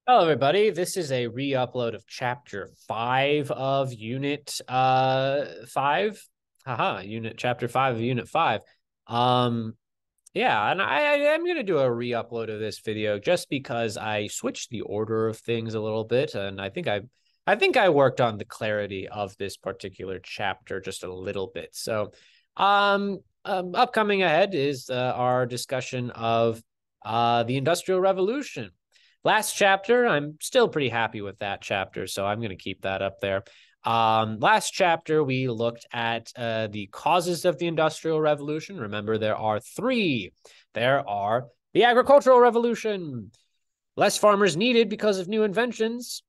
Hello, everybody. This is a re-upload of Chapter 5 of Unit 5. Chapter 5 of Unit 5. Um, yeah, and I am going to do a re-upload of this video just because I switched the order of things a little bit, and I think I worked on the clarity of this particular chapter just a little bit. So, upcoming ahead is our discussion of the Industrial Revolution. Last chapter, I'm still pretty happy with that chapter, so I'm going to keep that up there. Last chapter, we looked at the causes of the Industrial Revolution. Remember, there are three. There are the Agricultural Revolution, less farmers needed because of new inventions.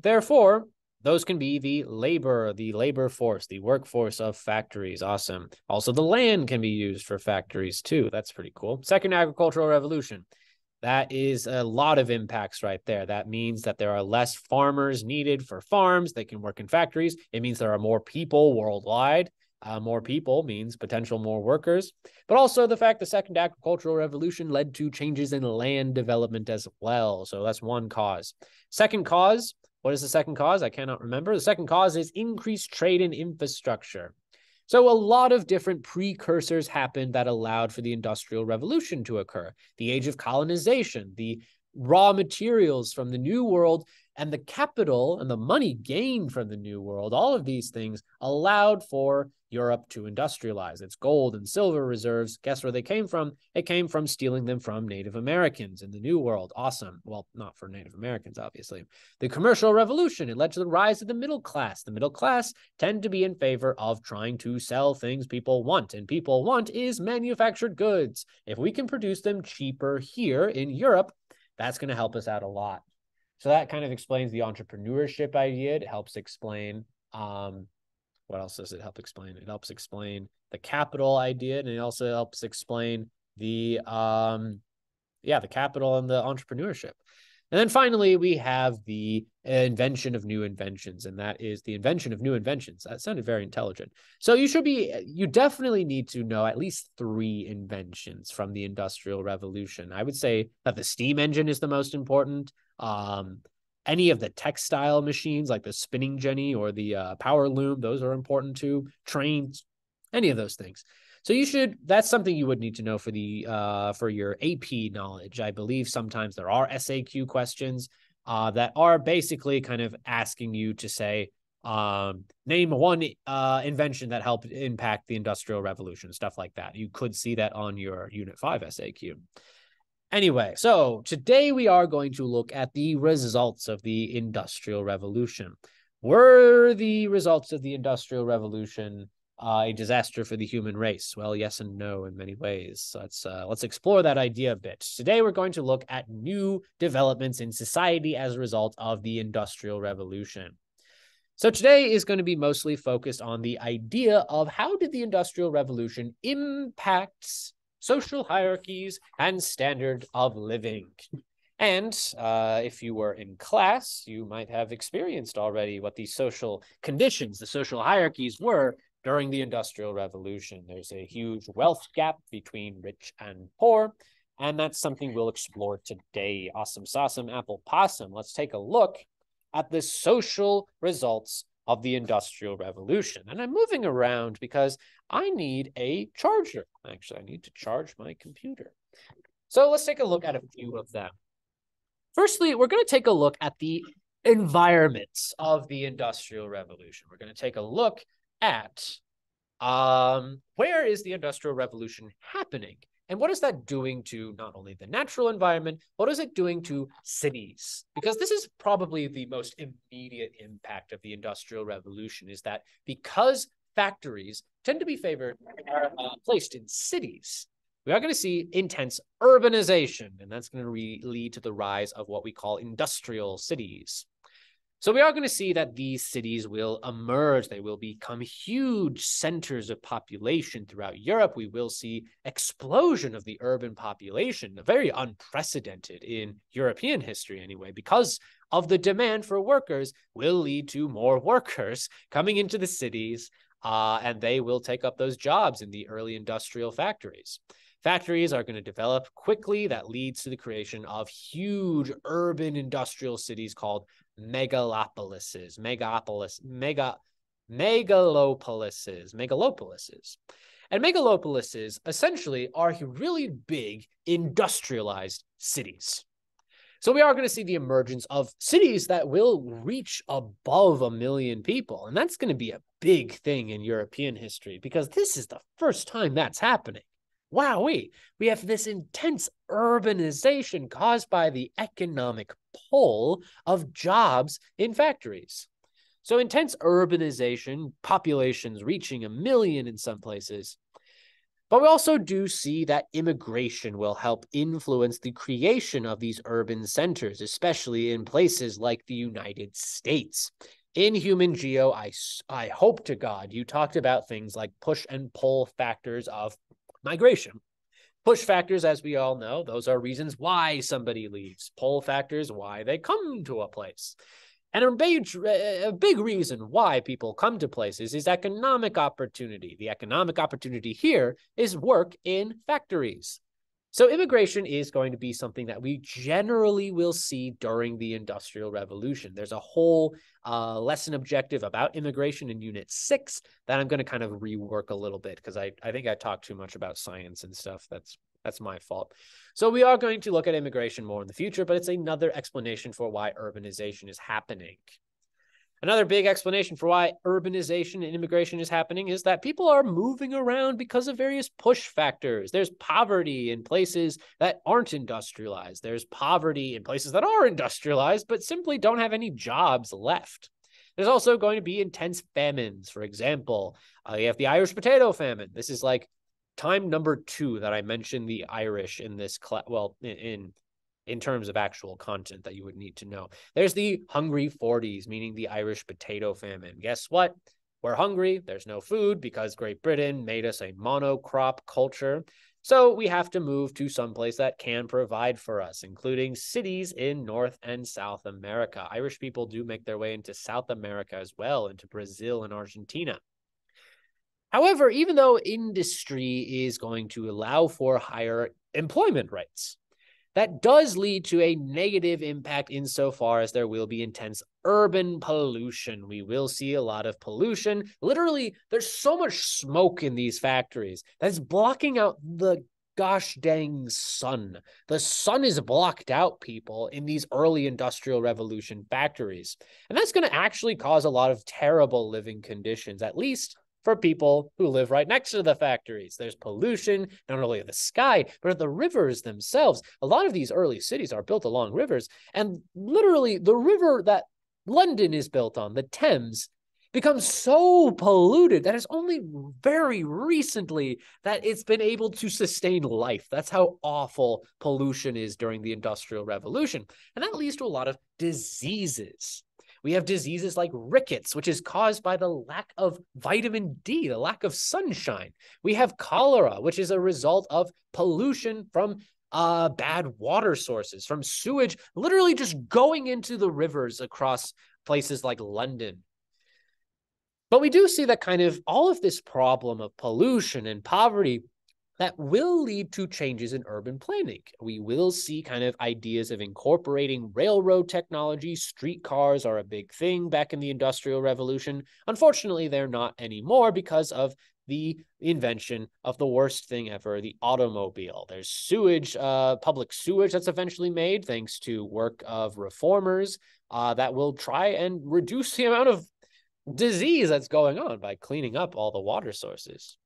Therefore, those can be the labor force, the workforce of factories. Awesome. Also, the land can be used for factories too. That's pretty cool. Second Agricultural Revolution. That is a lot of impacts right there. That means that there are less farmers needed for farms. They can work in factories. It means there are more people worldwide. More people means potential more workers. But also the fact the second agricultural revolution led to changes in land development as well. So that's one cause. Second cause, what is the second cause? I cannot remember. The second cause is increased trade and infrastructure. So a lot of different precursors happened that allowed for the Industrial Revolution to occur. The age of colonization, the raw materials from the New World, and the capital and the money gained from the New World, all of these things allowed for Europe to industrialize. Its gold and silver reserves, guess where they came from? It came from stealing them from Native Americans in the New World. Awesome. Well, not for Native Americans, obviously. The Commercial Revolution, it led to the rise of the middle class. The middle class tend to be in favor of trying to sell things people want, and people want is manufactured goods. If we can produce them cheaper here in Europe, that's going to help us out a lot. So that kind of explains the entrepreneurship idea. It helps explain what else does it help explain? It helps explain the capital idea, and it also helps explain the the capital and the entrepreneurship. And then finally, we have the invention of new inventions, and that is the invention of new inventions. That sounded very intelligent. So you definitely need to know at least three inventions from the Industrial Revolution. I would say that the steam engine is the most important. Any of the textile machines like the spinning jenny or the power loom, those are important too. Trains, any of those things. So that's something you would need to know for your AP knowledge. I believe sometimes there are SAQ questions that are basically kind of asking you to say, name one invention that helped impact the Industrial Revolution, stuff like that. You could see that on your Unit 5 SAQ. Anyway, so today we are going to look at the results of the Industrial Revolution. Were the results of the Industrial Revolution a disaster for the human race? Well, yes and no in many ways. Let's explore that idea a bit. Today, we're going to look at new developments in society as a result of the Industrial Revolution. So today is going to be mostly focused on the idea of how did the Industrial Revolution impact social hierarchies and standard of living. And if you were in class, you might have experienced already what the social conditions, the social hierarchies were during the Industrial Revolution. There's a huge wealth gap between rich and poor, and that's something we'll explore today. Awesome sauceum apple possum. Let's take a look at the social results of the Industrial Revolution. And I'm moving around because I need a charger. Actually, I need to charge my computer. So let's take a look at a few of them. Firstly, we're going to take a look at the environments of the Industrial Revolution. We're going to take a look at where is the Industrial Revolution happening? And what is that doing to not only the natural environment, what is it doing to cities? Because this is probably the most immediate impact of the Industrial Revolution, is that because factories tend to be placed in cities, we are going to see intense urbanization, and that's going to lead to the rise of what we call industrial cities. So we are going to see that these cities will emerge. They will become huge centers of population throughout Europe. We will see explosion of the urban population, very unprecedented in European history anyway, because of the demand for workers will lead to more workers coming into the cities, and they will take up those jobs in the early industrial factories. Factories are going to develop quickly. That leads to the creation of huge urban industrial cities called megalopolises. And megalopolises essentially are really big industrialized cities. So we are going to see the emergence of cities that will reach above 1 million people. And that's going to be a big thing in European history because this is the first time that's happening. Wowee, we have this intense urbanization caused by the economic pull of jobs in factories. So intense urbanization, populations reaching 1 million in some places. But we also do see that immigration will help influence the creation of these urban centers, especially in places like the United States. In Human Geo, I hope to God you talked about things like push and pull factors of migration. Push factors, as we all know, those are reasons why somebody leaves. Pull factors, why they come to a place. And a big reason why people come to places is economic opportunity. The economic opportunity here is work in factories. So immigration is going to be something that we generally will see during the Industrial Revolution. There's a whole lesson objective about immigration in Unit 6 that I'm going to kind of rework a little bit because I think I talked too much about science and stuff. That's my fault. So we are going to look at immigration more in the future, but it's another explanation for why urbanization is happening. Another big explanation for why urbanization and immigration is happening is that people are moving around because of various push factors. There's poverty in places that aren't industrialized. There's poverty in places that are industrialized, but simply don't have any jobs left. There's also going to be intense famines. For example, you have the Irish potato famine. This is like time number 2 that I mentioned the Irish in this class. Well, in terms of actual content that you would need to know. There's the Hungry 40s, meaning the Irish potato famine. Guess what? We're hungry. There's no food because Great Britain made us a monocrop culture. So we have to move to someplace that can provide for us, including cities in North and South America. Irish people do make their way into South America as well, into Brazil and Argentina. However, even though industry is going to allow for higher employment rates, that does lead to a negative impact insofar as there will be intense urban pollution. We will see a lot of pollution. Literally, there's so much smoke in these factories that's blocking out the gosh dang sun. The sun is blocked out, people, in these early Industrial Revolution factories. And that's going to actually cause a lot of terrible living conditions, at least for people who live right next to the factories. There's pollution, not only of the sky, but of the rivers themselves. A lot of these early cities are built along rivers, and literally the river that London is built on, the Thames, becomes so polluted that it's only very recently that it's been able to sustain life. That's how awful pollution is during the Industrial Revolution. And that leads to a lot of diseases. We have diseases like rickets, which is caused by the lack of vitamin D, the lack of sunshine. We have cholera, which is a result of pollution from bad water sources, from sewage, literally just going into the rivers across places like London. But we do see that kind of all of this problem of pollution and poverty that will lead to changes in urban planning. We will see kind of ideas of incorporating railroad technology. Streetcars are a big thing back in the Industrial Revolution. Unfortunately, they're not anymore because of the invention of the worst thing ever, the automobile. There's sewage, public sewage that's eventually made thanks to work of reformers that will try and reduce the amount of disease that's going on by cleaning up all the water sources.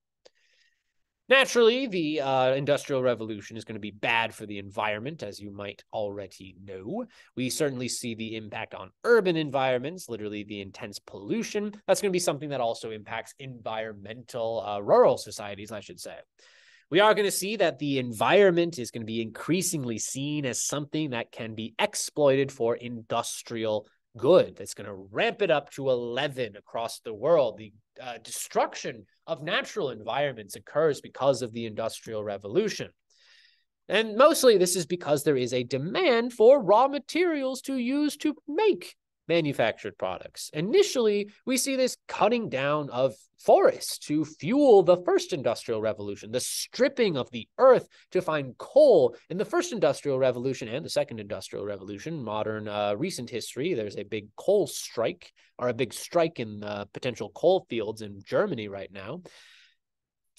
Naturally, the Industrial Revolution is going to be bad for the environment, as you might already know. We certainly see the impact on urban environments, literally the intense pollution. That's going to be something that also impacts environmental, rural societies, I should say. We are going to see that the environment is going to be increasingly seen as something that can be exploited for industrial good. That's going to ramp it up to 11 across the world. The destruction of natural environments occurs because of the Industrial Revolution. And mostly this is because there is a demand for raw materials to use to make manufactured products. Initially, we see this cutting down of forests to fuel the first industrial revolution, the stripping of the earth to find coal. In the first industrial revolution and the second industrial revolution, modern recent history, there's a big coal strike, or a big strike in potential coal fields in Germany right now.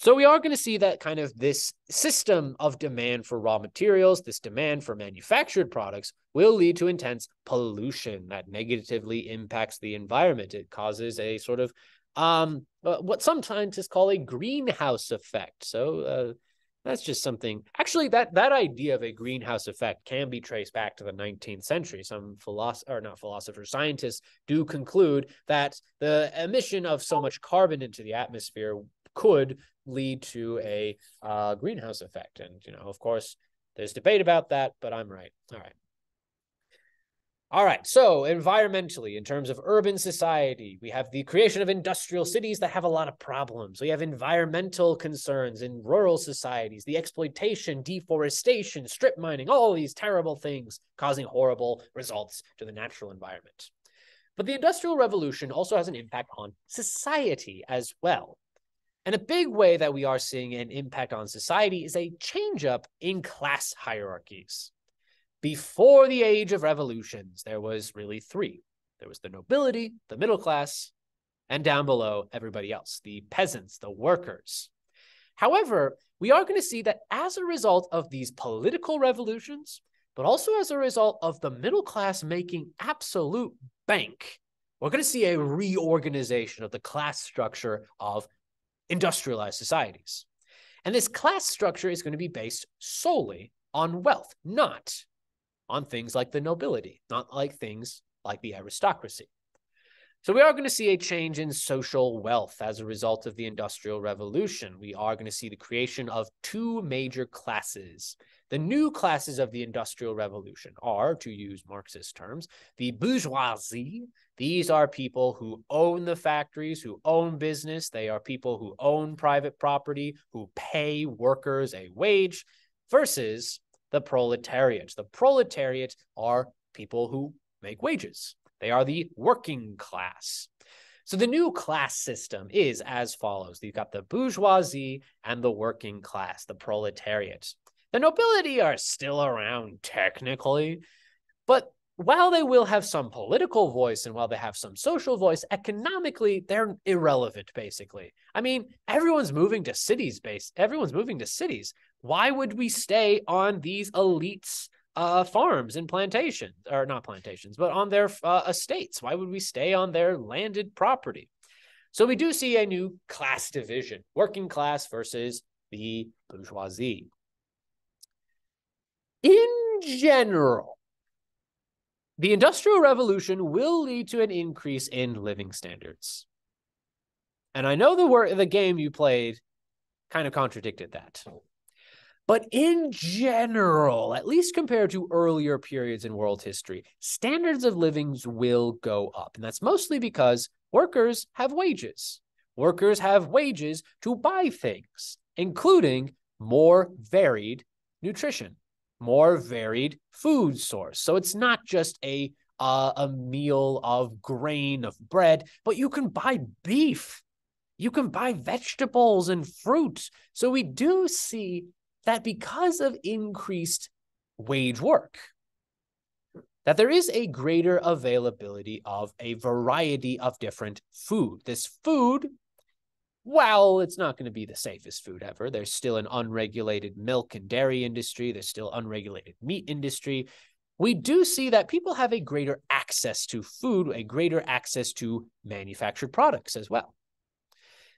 So we are going to see that kind of this system of demand for raw materials, this demand for manufactured products, will lead to intense pollution that negatively impacts the environment. It causes a sort of what some scientists call a greenhouse effect. So that's just something. Actually, that idea of a greenhouse effect can be traced back to the 19th century. Some scientists do conclude that the emission of so much carbon into the atmosphere could lead to a greenhouse effect. And, of course, there's debate about that, but I'm right. All right. So environmentally, in terms of urban society, we have the creation of industrial cities that have a lot of problems. We have environmental concerns in rural societies, the exploitation, deforestation, strip mining, all these terrible things causing horrible results to the natural environment. But the Industrial Revolution also has an impact on society as well. And a big way that we are seeing an impact on society is a change-up in class hierarchies. Before the age of revolutions, there was really three. There was the nobility, the middle class, and down below, everybody else, the peasants, the workers. However, we are going to see that as a result of these political revolutions, but also as a result of the middle class making absolute bank, we're going to see a reorganization of the class structure of industrialized societies. And this class structure is going to be based solely on wealth, not on things like the nobility, not like things like the aristocracy. So we are going to see a change in social wealth as a result of the Industrial Revolution. We are going to see the creation of two major classes. The new classes of the Industrial Revolution are, to use Marxist terms, the bourgeoisie. These are people who own the factories, who own business. They are people who own private property, who pay workers a wage, versus the proletariat. The proletariat are people who make wages. They are the working class. So the new class system is as follows. You've got the bourgeoisie and the working class, the proletariat. The nobility are still around technically, but while they will have some political voice and while they have some social voice, economically, they're irrelevant, basically. I mean, everyone's moving to cities. Why would we stay on these elites' farms and plantations, or not plantations, but on their estates? Why would we stay on their landed property? So we do see a new class division, working class versus the bourgeoisie. In general, the Industrial Revolution will lead to an increase in living standards. And I know the game you played kind of contradicted that. But in general, at least compared to earlier periods in world history, standards of living will go up. And that's mostly because workers have wages. Workers have wages to buy things, including more varied nutrition, more varied food source. So it's not just a meal of grain, of bread, but you can buy beef. You can buy vegetables and fruit. So we do see that because of increased wage work, that there is a greater availability of a variety of different food. This food, while it's not going to be the safest food ever, there's still an unregulated milk and dairy industry, there's still unregulated meat industry, we do see that people have a greater access to food, a greater access to manufactured products as well.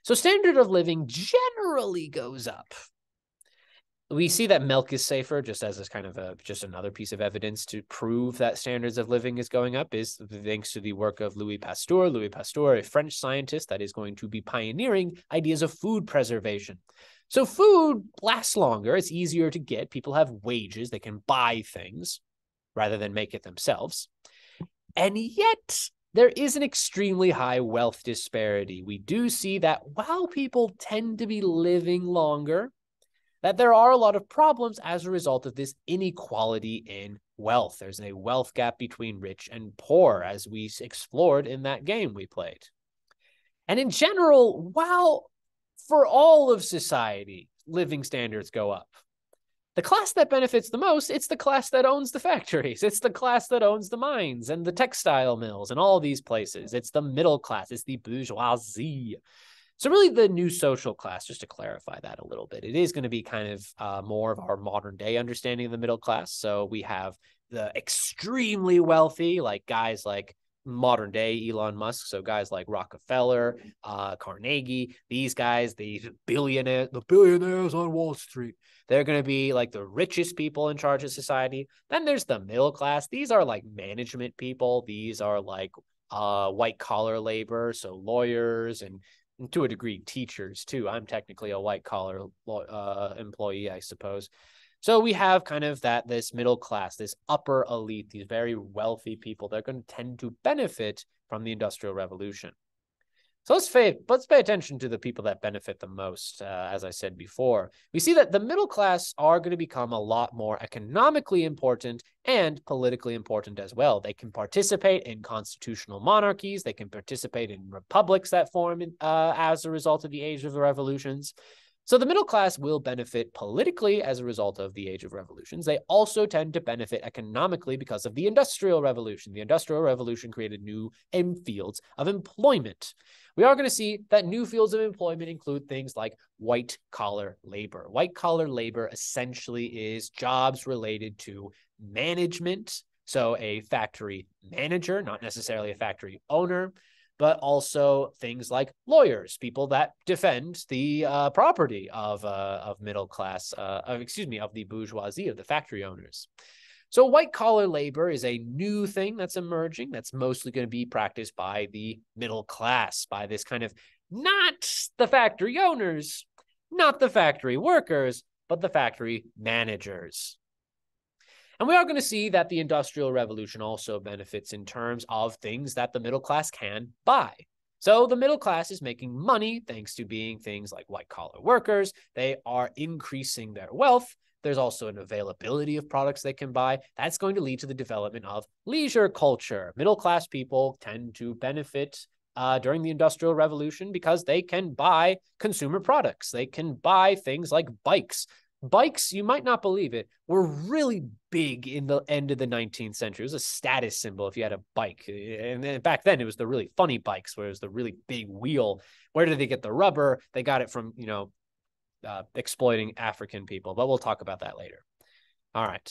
So standard of living generally goes up. We see that milk is safer, just as kind of just another piece of evidence to prove that standards of living is going up, is thanks to the work of Louis Pasteur. Louis Pasteur, a French scientist that is going to be pioneering ideas of food preservation. So food lasts longer. It's easier to get. People have wages. They can buy things rather than make it themselves. And yet there is an extremely high wealth disparity. We do see that while people tend to be living longer, that there are a lot of problems as a result of this inequality in wealth. There's a wealth gap between rich and poor, as we explored in that game we played. And in general, while for all of society, living standards go up, the class that benefits the most, it's the class that owns the factories. It's the class that owns the mines and the textile mills and all these places. It's the middle class. It's the bourgeoisie. So really the new social class, just to clarify that a little bit, it is going to be kind of more of our modern day understanding of the middle class. So we have the extremely wealthy, like guys like modern day Elon Musk, so guys like Rockefeller, Carnegie, these guys, the billionaires on Wall Street, they're going to be like the richest people in charge of society. Then there's the middle class. These are like management people. These are like white collar labor, so lawyers and to a degree teachers too. I'm technically a white collar employee, I suppose. So we have kind of this middle class, this upper elite, these very wealthy people that are going to tend to benefit from the Industrial Revolution. So let's pay attention to the people that benefit the most. As I said before, we see that the middle class are going to become a lot more economically important and politically important as well. They can participate in constitutional monarchies. They can participate in republics that form as a result of the Age of the Revolutions. So the middle class will benefit politically as a result of the Age of Revolutions. They also tend to benefit economically because of the Industrial Revolution. The Industrial Revolution created new fields of employment. We are going to see that new fields of employment include things like white-collar labor. White-collar labor essentially is jobs related to management. So a factory manager, not necessarily a factory owner, but also things like lawyers, people that defend the property of middle class, of the bourgeoisie, of the factory owners. So white-collar labor is a new thing that's emerging that's mostly going to be practiced by the middle class, by this kind of not the factory owners, not the factory workers, but the factory managers. And we are going to see that the Industrial Revolution also benefits in terms of things that the middle class can buy. So the middle class is making money thanks to being things like white-collar workers. They are increasing their wealth. There's also an availability of products they can buy. That's going to lead to the development of leisure culture. Middle-class people tend to benefit during the Industrial Revolution because they can buy consumer products. They can buy things like bikes. Bikes, you might not believe it, were really big in the end of the 19th century. It was a status symbol if you had a bike. And then back then, it was the really funny bikes where it was the really big wheel. Where did they get the rubber? They got it from, exploiting African people. But we'll talk about that later. All right.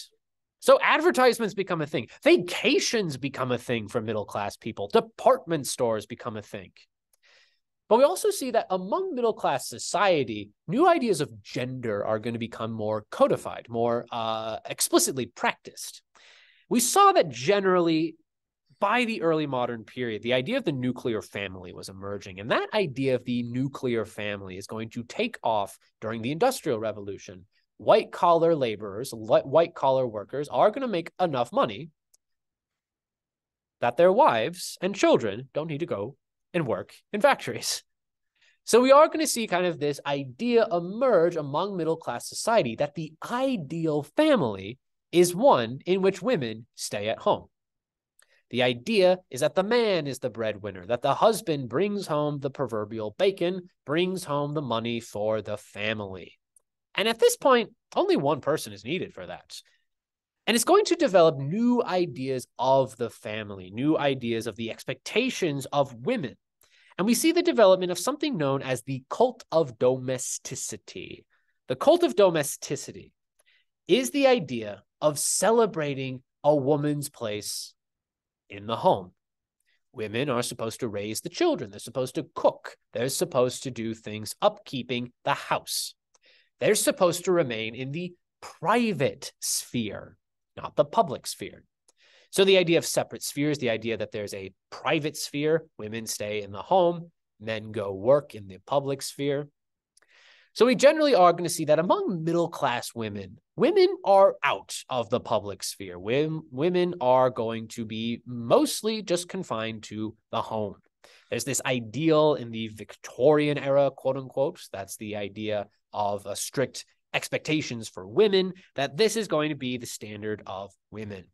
So advertisements become a thing. Vacations become a thing for middle-class people. Department stores become a thing. But we also see that among middle-class society, new ideas of gender are going to become more codified, more explicitly practiced. We saw that generally, by the early modern period, the idea of the nuclear family was emerging. And that idea of the nuclear family is going to take off during the Industrial Revolution. White-collar laborers, white-collar workers are going to make enough money that their wives and children don't need to go and work in factories. So we are going to see kind of this idea emerge among middle-class society that the ideal family is one in which women stay at home. The idea is that the man is the breadwinner, that the husband brings home the proverbial bacon, brings home the money for the family. And at this point, only one person is needed for that. And it's going to develop new ideas of the family, new ideas of the expectations of women. And we see the development of something known as the cult of domesticity. The cult of domesticity is the idea of celebrating a woman's place in the home. Women are supposed to raise the children. They're supposed to cook. They're supposed to do things upkeeping the house. They're supposed to remain in the private sphere, not the public sphere. So the idea of separate spheres, the idea that there's a private sphere, women stay in the home, men go work in the public sphere. So we generally are going to see that among middle-class women, women are out of the public sphere. Women are going to be mostly just confined to the home. There's this ideal in the Victorian era, quote unquote, that's the idea of strict expectations for women, that this is going to be the standard of women.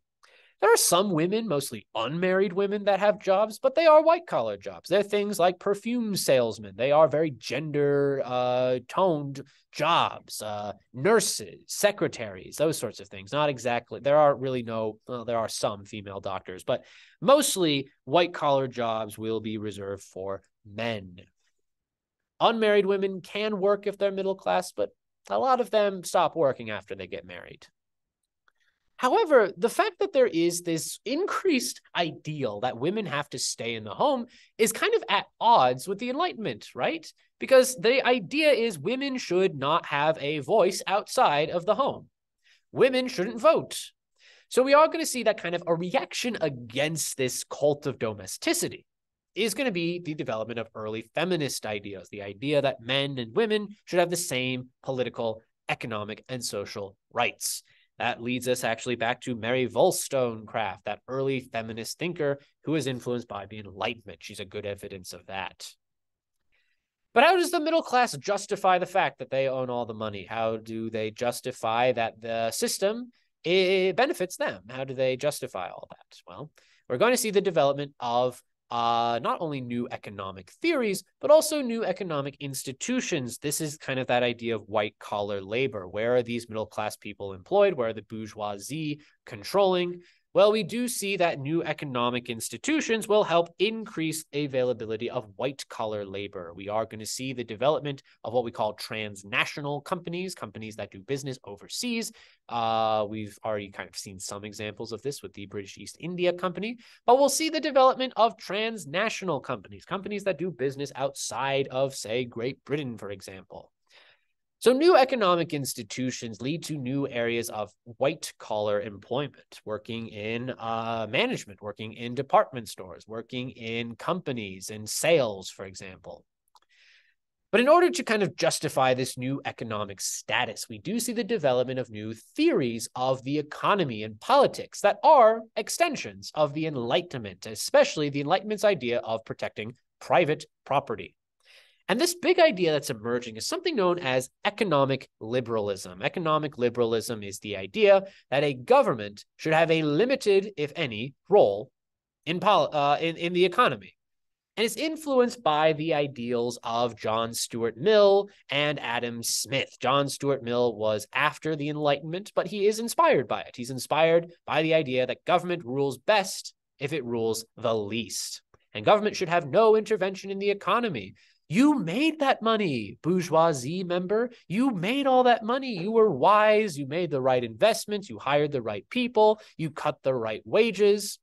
There are some women, mostly unmarried women, that have jobs, but they are white-collar jobs. They're things like perfume salesmen. They are very gender-toned jobs, nurses, secretaries, those sorts of things. Not exactly. There are really no, well, there are some female doctors, but mostly white-collar jobs will be reserved for men. Unmarried women can work if they're middle class, but a lot of them stop working after they get married. However, the fact that there is this increased ideal that women have to stay in the home is kind of at odds with the Enlightenment, right? Because the idea is women should not have a voice outside of the home. Women shouldn't vote. So we are going to see that kind of a reaction against this cult of domesticity is going to be the development of early feminist ideas, the idea that men and women should have the same political, economic, and social rights. That leads us actually back to Mary Wollstonecraft, that early feminist thinker who was influenced by the Enlightenment. She's a good evidence of that. But how does the middle class justify the fact that they own all the money? How do they justify that the system benefits them? How do they justify all that? Well, we're going to see the development of not only new economic theories, but also new economic institutions. This is kind of that idea of white-collar labor. Where are these middle-class people employed? Where are the bourgeoisie controlling? Well, we do see that new economic institutions will help increase availability of white-collar labor. We are going to see the development of what we call transnational companies, companies that do business overseas. We've already kind of seen some examples of this with the British East India Company, but we'll see the development of transnational companies, companies that do business outside of, say, Great Britain, for example. So new economic institutions lead to new areas of white-collar employment, working in management, working in department stores, working in companies, in sales, for example. But in order to kind of justify this new economic status, we do see the development of new theories of the economy and politics that are extensions of the Enlightenment, especially the Enlightenment's idea of protecting private property. And this big idea that's emerging is something known as economic liberalism. Economic liberalism is the idea that a government should have a limited, if any, role in the economy. And it's influenced by the ideals of John Stuart Mill and Adam Smith. John Stuart Mill was after the Enlightenment, but he is inspired by it. He's inspired by the idea that government rules best if it rules the least. And government should have no intervention in the economy. You made that money, bourgeoisie member. You made all that money. You were wise. You made the right investments. You hired the right people. You cut the right wages.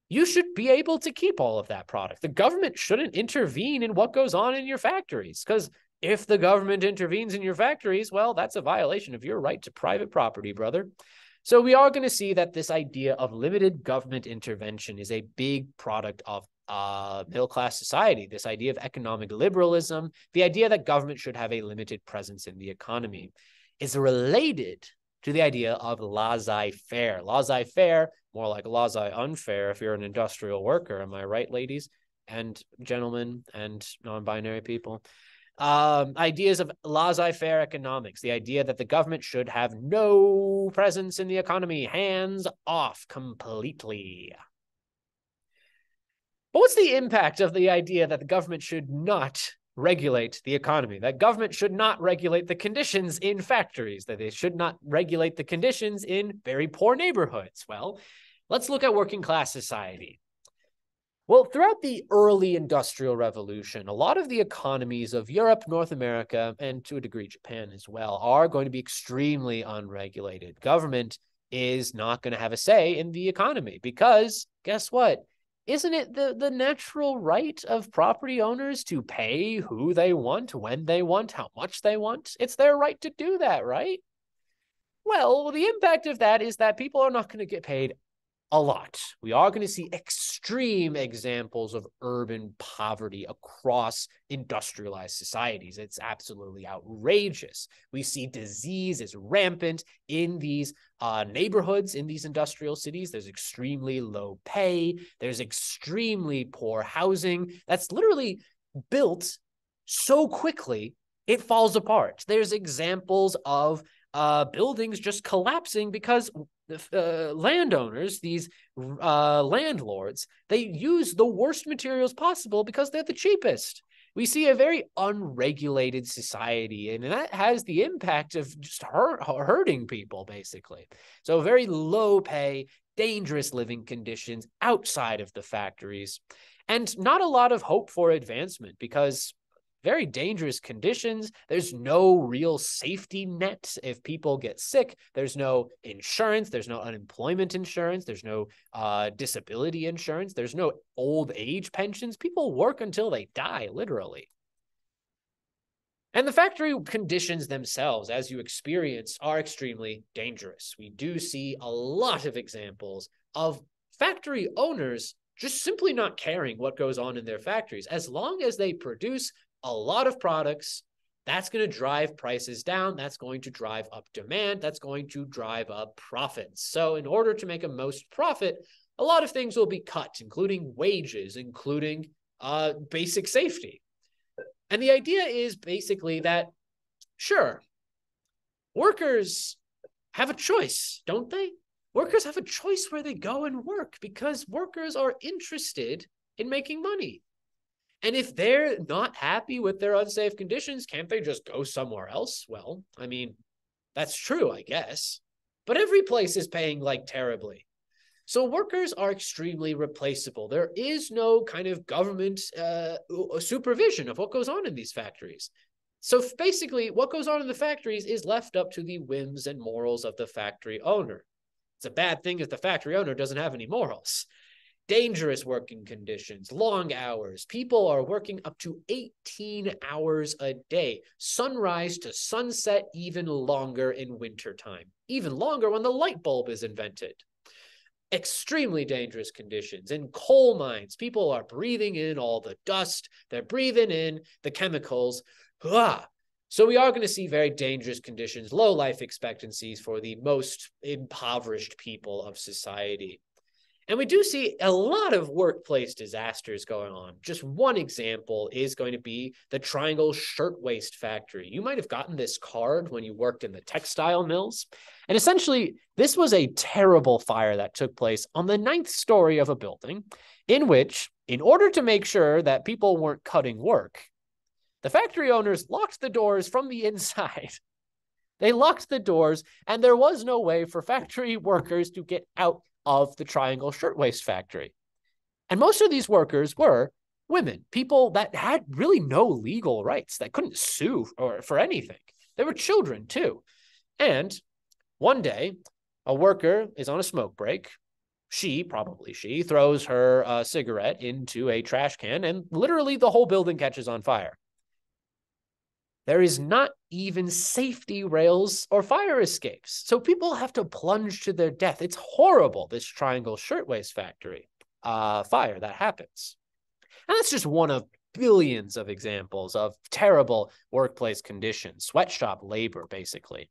You should be able to keep all of that product. The government shouldn't intervene in what goes on in your factories, because if the government intervenes in your factories, well, that's a violation of your right to private property, brother. So we are going to see that this idea of limited government intervention is a big product of middle-class society, this idea of economic liberalism, the idea that government should have a limited presence in the economy, is related to the idea of laissez-faire. Laissez-faire, more like laissez-unfair if you're an industrial worker. Am I right, ladies and gentlemen and non-binary people? Ideas of laissez-faire economics, the idea that the government should have no presence in the economy, hands off completely. But what's the impact of the idea that the government should not regulate the economy, that government should not regulate the conditions in factories, that they should not regulate the conditions in very poor neighborhoods? Well, let's look at working class society. Well, throughout the early Industrial Revolution, a lot of the economies of Europe, North America, and to a degree Japan as well, are going to be extremely unregulated. Government is not going to have a say in the economy because, guess what? Isn't it the natural right of property owners to pay who they want, when they want, how much they want? It's their right to do that, right? Well, the impact of that is that people are not going to get paid a lot. We are going to see extreme examples of urban poverty across industrialized societies. It's absolutely outrageous. We see disease is rampant in these neighborhoods, in these industrial cities. There's extremely low pay. There's extremely poor housing that's literally built so quickly it falls apart. There's examples of buildings just collapsing because landowners, these landlords, they use the worst materials possible because they're the cheapest. We see a very unregulated society, and that has the impact of just hurting people, basically. So very low pay, dangerous living conditions outside of the factories, and not a lot of hope for advancement because very dangerous conditions. There's no real safety net if people get sick. There's no insurance. There's no unemployment insurance. There's no disability insurance. There's no old age pensions. People work until they die, literally. And the factory conditions themselves, as you experience, are extremely dangerous. We do see a lot of examples of factory owners just simply not caring what goes on in their factories. As long as they produce a lot of products, that's going to drive prices down. That's going to drive up demand. That's going to drive up profits. So in order to make a most profit, a lot of things will be cut, including wages, including basic safety. And the idea is basically that, sure, workers have a choice, don't they? Workers have a choice where they go and work because workers are interested in making money. And if they're not happy with their unsafe conditions, can't they just go somewhere else? Well, I mean, that's true, I guess. But every place is paying like terribly. So workers are extremely replaceable. There is no kind of government supervision of what goes on in these factories. So basically, what goes on in the factories is left up to the whims and morals of the factory owner. It's a bad thing if the factory owner doesn't have any morals. Dangerous working conditions, long hours. People are working up to 18 hours a day, sunrise to sunset, even longer in wintertime, even longer when the light bulb is invented. Extremely dangerous conditions. In coal mines, people are breathing in all the dust. They're breathing in the chemicals. So we are going to see very dangerous conditions, low life expectancies for the most impoverished people of society. And we do see a lot of workplace disasters going on. Just one example is going to be the Triangle Shirtwaist Factory. You might have gotten this card when you worked in the textile mills. And essentially, this was a terrible fire that took place on the 9th story of a building in which, in order to make sure that people weren't cutting work, the factory owners locked the doors from the inside. They locked the doors, and there was no way for factory workers to get out of the Triangle Shirtwaist Factory. And most of these workers were women, people that had really no legal rights, that couldn't sue for anything. They were children too. And one day, a worker is on a smoke break. She throws her cigarette into a trash can, and literally the whole building catches on fire. There is not even safety rails or fire escapes. So people have to plunge to their death. It's horrible, this Triangle Shirtwaist Factory fire that happens. And that's just one of billions of examples of terrible workplace conditions, sweatshop labor, basically.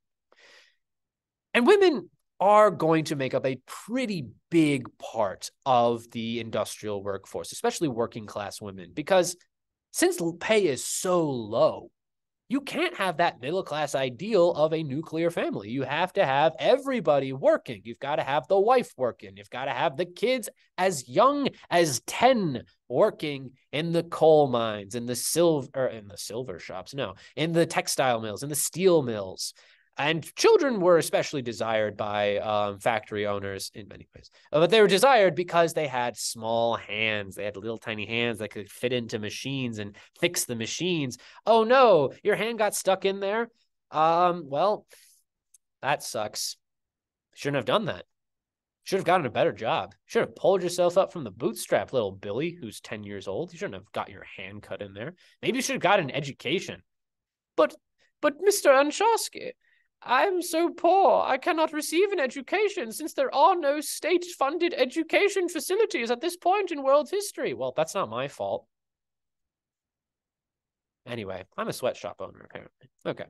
And women are going to make up a pretty big part of the industrial workforce, especially working class women, because since pay is so low, you can't have that middle-class ideal of a nuclear family. You have to have everybody working. You've got to have the wife working. You've got to have the kids as young as 10 working in the coal mines, in the silver shops, in the textile mills, in the steel mills. And children were especially desired by factory owners in many ways. But they were desired because they had small hands. They had little tiny hands that could fit into machines and fix the machines. Oh no, your hand got stuck in there? Well, that sucks. Shouldn't have done that. Should have gotten a better job. Should have pulled yourself up from the bootstrap, little Billy, who's 10 years old. You shouldn't have got your hand cut in there. Maybe you should have got an education. But Mr. Anshosky, I'm so poor, I cannot receive an education since there are no state-funded education facilities at this point in world history. Well, that's not my fault. Anyway, I'm a sweatshop owner, apparently. Okay.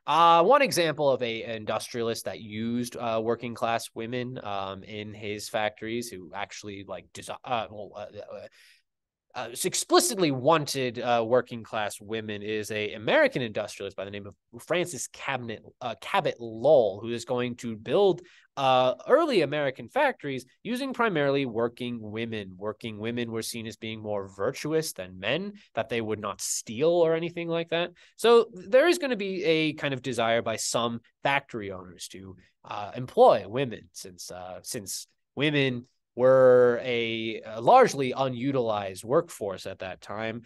One example of an industrialist that used working class women in his factories who actually explicitly wanted working class women is a American industrialist by the name of Francis Cabot Lowell, who is going to build early American factories using primarily working women. Working women were seen as being more virtuous than men, that they would not steal or anything like that. So there is going to be a kind of desire by some factory owners to employ women, since women were a largely unutilized workforce at that time.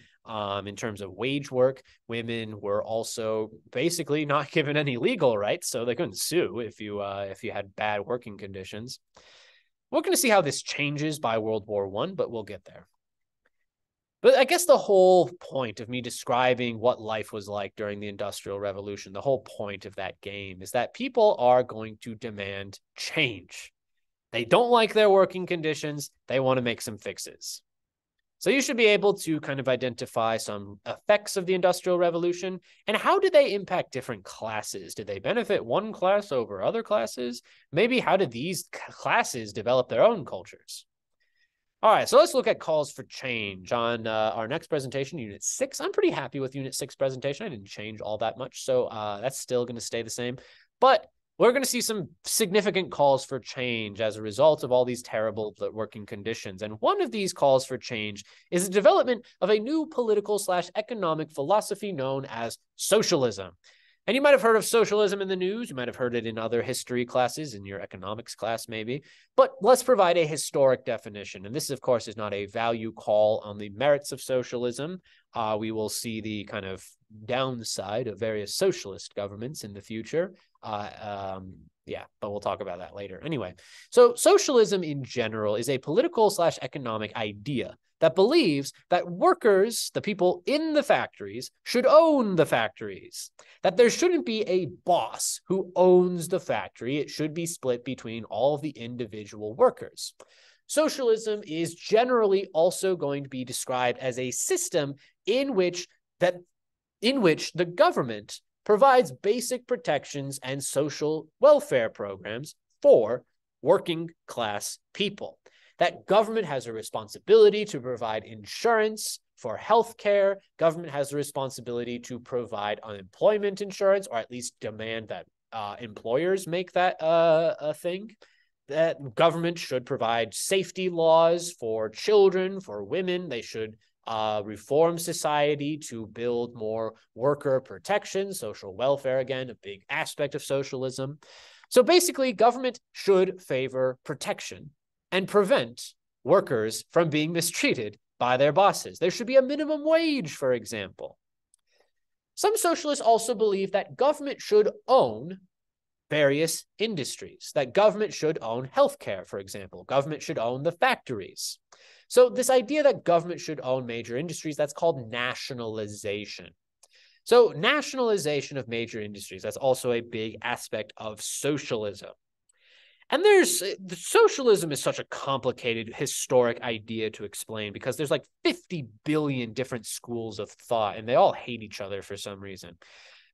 In terms of wage work, women were also basically not given any legal rights, so they couldn't sue if you had bad working conditions. We're going to see how this changes by World War I, but we'll get there. But I guess the whole point of me describing what life was like during the Industrial Revolution, the whole point of that game is that people are going to demand change. They don't like their working conditions. They want to make some fixes. So you should be able to kind of identify some effects of the Industrial Revolution and how do they impact different classes? Did they benefit one class over other classes? Maybe how did these classes develop their own cultures? All right, so let's look at calls for change on our next presentation, Unit 6. I'm pretty happy with Unit 6 presentation. I didn't change all that much, so that's still going to stay the same. But we're going to see some significant calls for change as a result of all these terrible working conditions. And one of these calls for change is the development of a new political/economic philosophy known as socialism. And you might have heard of socialism in the news. You might have heard it in other history classes, in your economics class maybe. But let's provide a historic definition. And this, of course, is not a value call on the merits of socialism. We will see the kind of downside of various socialist governments in the future. Yeah, but we'll talk about that later. Anyway, so socialism in general is a political/economic idea that believes that workers, the people in the factories, should own the factories, that there shouldn't be a boss who owns the factory. It should be split between all of the individual workers. Socialism is generally also going to be described as a system in which the government provides basic protections and social welfare programs for working class people. That government has a responsibility to provide insurance for healthcare. Government has a responsibility to provide unemployment insurance, or at least demand that employers make that a thing. That government should provide safety laws for children, for women. They should reform society to build more worker protection, social welfare, again, a big aspect of socialism. So basically, government should favor protection and prevent workers from being mistreated by their bosses. There should be a minimum wage, for example. Some socialists also believe that government should own various industries, that government should own healthcare, for example. Government should own the factories. So this idea that government should own major industries, that's called nationalization. So nationalization of major industries, that's also a big aspect of socialism. And socialism is such a complicated historic idea to explain because there's like 50 billion different schools of thought and they all hate each other for some reason.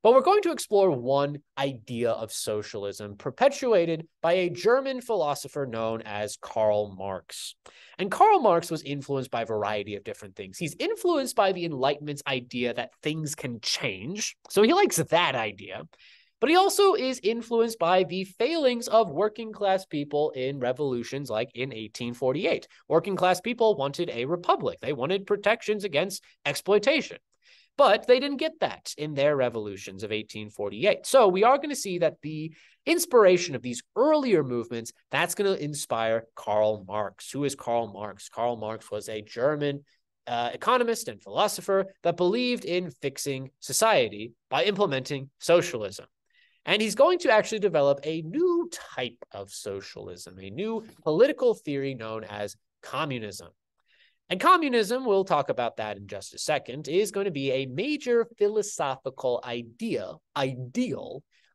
But we're going to explore one idea of socialism perpetuated by a German philosopher known as Karl Marx. And Karl Marx was influenced by a variety of different things. He's influenced by the Enlightenment's idea that things can change. So he likes that idea. But he also is influenced by the failings of working class people in revolutions like in 1848. Working class people wanted a republic. They wanted protections against exploitation. But they didn't get that in their revolutions of 1848. So we are going to see that the inspiration of these earlier movements, that's going to inspire Karl Marx. Who is Karl Marx? Karl Marx was a German economist and philosopher that believed in fixing society by implementing socialism. And he's going to actually develop a new type of socialism, a new political theory known as communism. And communism, we'll talk about that in just a second, is going to be a major philosophical ideal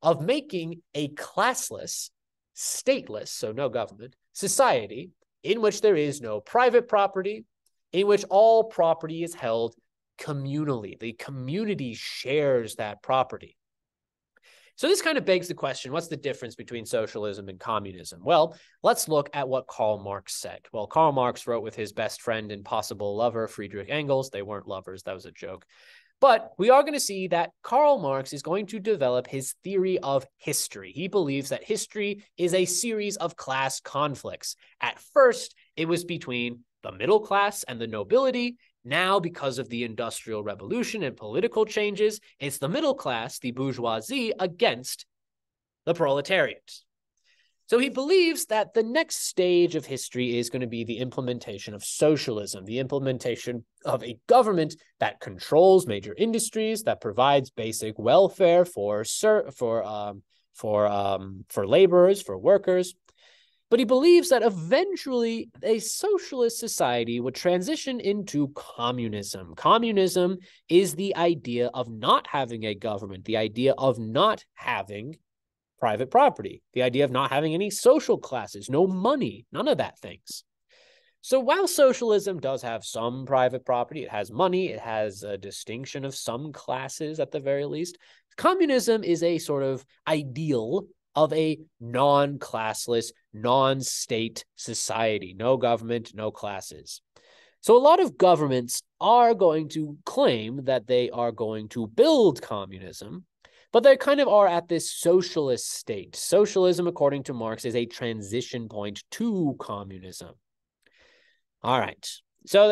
of making a classless, stateless, so no government, society in which there is no private property, in which all property is held communally. The community shares that property. So this kind of begs the question, what's the difference between socialism and communism? Well, let's look at what Karl Marx said. Well, Karl Marx wrote with his best friend and possible lover, Friedrich Engels. They weren't lovers. That was a joke. But we are going to see that Karl Marx is going to develop his theory of history. He believes that history is a series of class conflicts. At first, it was between the middle class and the nobility. Now, because of the Industrial Revolution and political changes, it's the middle class, the bourgeoisie, against the proletariat. So he believes that the next stage of history is going to be the implementation of socialism, the implementation of a government that controls major industries, that provides basic welfare for laborers, for workers. But he believes that eventually a socialist society would transition into communism. Communism is the idea of not having a government, the idea of not having private property, the idea of not having any social classes, no money, none of that things. So while socialism does have some private property, it has money, it has a distinction of some classes at the very least, communism is a sort of ideal of a non-classless, non-state society, no government, no classes. So a lot of governments are going to claim that they are going to build communism, but they kind of are at this socialist state. Socialism, according to Marx, is a transition point to communism. All right. So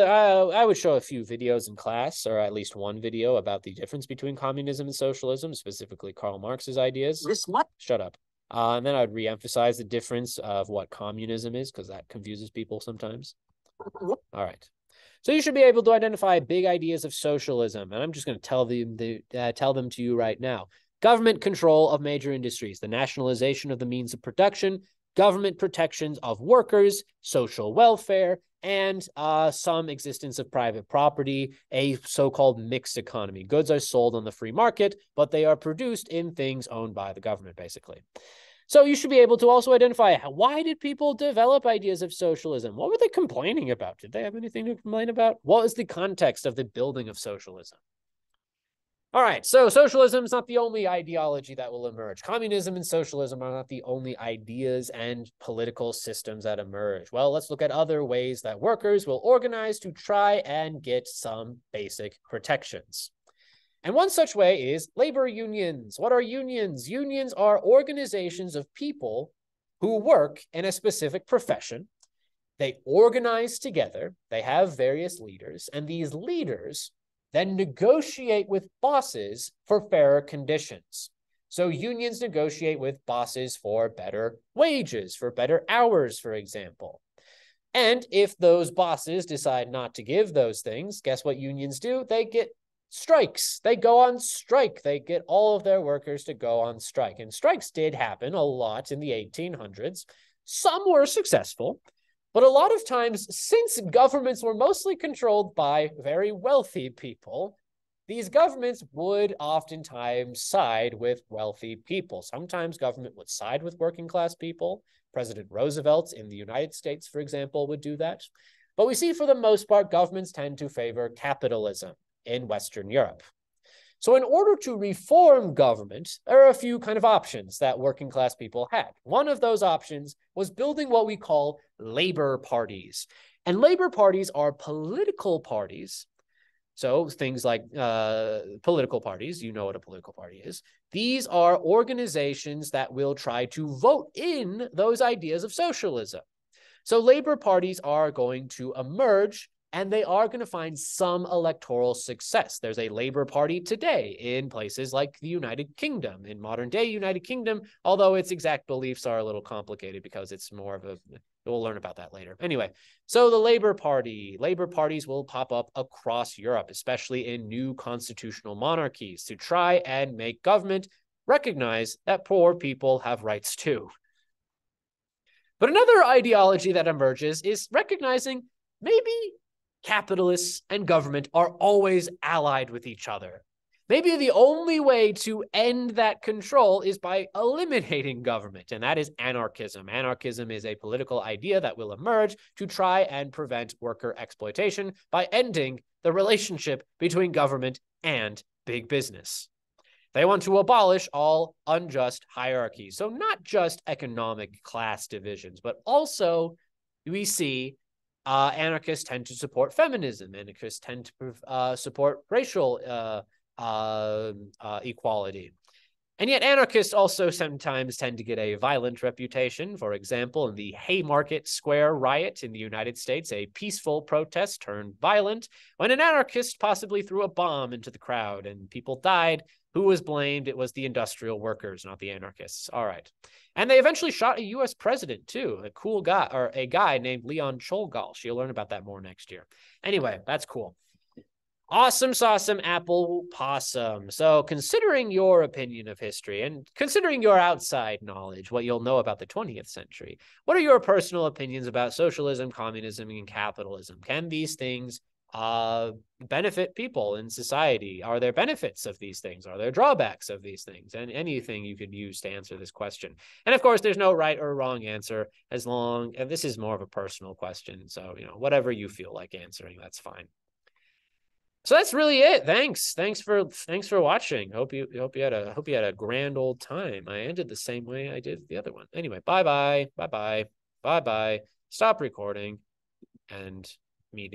I would show a few videos in class, or at least one video about the difference between communism and socialism, specifically Karl Marx's ideas. This what? Shut up. And then I would reemphasize the difference of what communism is, because that confuses people sometimes. All right. So you should be able to identify big ideas of socialism, and I'm just going to tell them to you right now. Government control of major industries, the nationalization of the means of production, government protections of workers, social welfare, and some existence of private property, a so-called mixed economy. Goods are sold on the free market, but they are produced in things owned by the government, basically. So you should be able to also identify, why did people develop ideas of socialism? What were they complaining about? Did they have anything to complain about? What was the context of the building of socialism? All right, so socialism is not the only ideology that will emerge. Communism and socialism are not the only ideas and political systems that emerge. Well, let's look at other ways that workers will organize to try and get some basic protections. And one such way is labor unions. What are unions? Unions are organizations of people who work in a specific profession. They organize together, they have various leaders, and these leaders then negotiate with bosses for fairer conditions. So unions negotiate with bosses for better wages, for better hours, for example. And if those bosses decide not to give those things, guess what unions do? They get strikes. They go on strike. They get all of their workers to go on strike. And strikes did happen a lot in the 1800s. Some were successful. But a lot of times, since governments were mostly controlled by very wealthy people, these governments would oftentimes side with wealthy people. Sometimes government would side with working class people. President Roosevelt in the United States, for example, would do that. But we see for the most part, governments tend to favor capitalism in Western Europe. So in order to reform government, there are a few kind of options that working class people had. One of those options was building what we call labor parties. And labor parties are political parties. So things like political parties, you know what a political party is. These are organizations that will try to vote in those ideas of socialism. So labor parties are going to emerge, and they are going to find some electoral success. There's a Labour Party today in places like the United Kingdom, in modern day United Kingdom, although its exact beliefs are a little complicated because it's more of a, we'll learn about that later. Anyway, so the Labour parties will pop up across Europe, especially in new constitutional monarchies, to try and make government recognize that poor people have rights too. But another ideology that emerges is recognizing maybe capitalists and government are always allied with each other. Maybe the only way to end that control is by eliminating government, and that is anarchism. Anarchism is a political idea that will emerge to try and prevent worker exploitation by ending the relationship between government and big business. They want to abolish all unjust hierarchies. So not just economic class divisions, but also we see anarchists tend to support feminism. Anarchists tend to support racial equality. And yet anarchists also sometimes tend to get a violent reputation. For example, in the Haymarket Square riot in the United States, a peaceful protest turned violent when an anarchist possibly threw a bomb into the crowd and people died. Who was blamed? It was the industrial workers, not the anarchists. All right. And they eventually shot a U.S. president, too, a cool guy, or a guy named Leon Czolgosz. You'll learn about that more next year. Anyway, that's cool. Awesome, sawsome, apple possum. So considering your opinion of history and considering your outside knowledge, what you'll know about the 20th century, what are your personal opinions about socialism, communism, and capitalism? Can these things benefit people in society? Are there benefits of these things? Are there drawbacks of these things? And anything you could use to answer this question. And of course, there's no right or wrong answer and this is more of a personal question. So, whatever you feel like answering, that's fine. So that's really it. Thanks for watching. Hope you had a grand old time. I ended the same way I did the other one. Anyway, bye bye. Stop recording and meeting.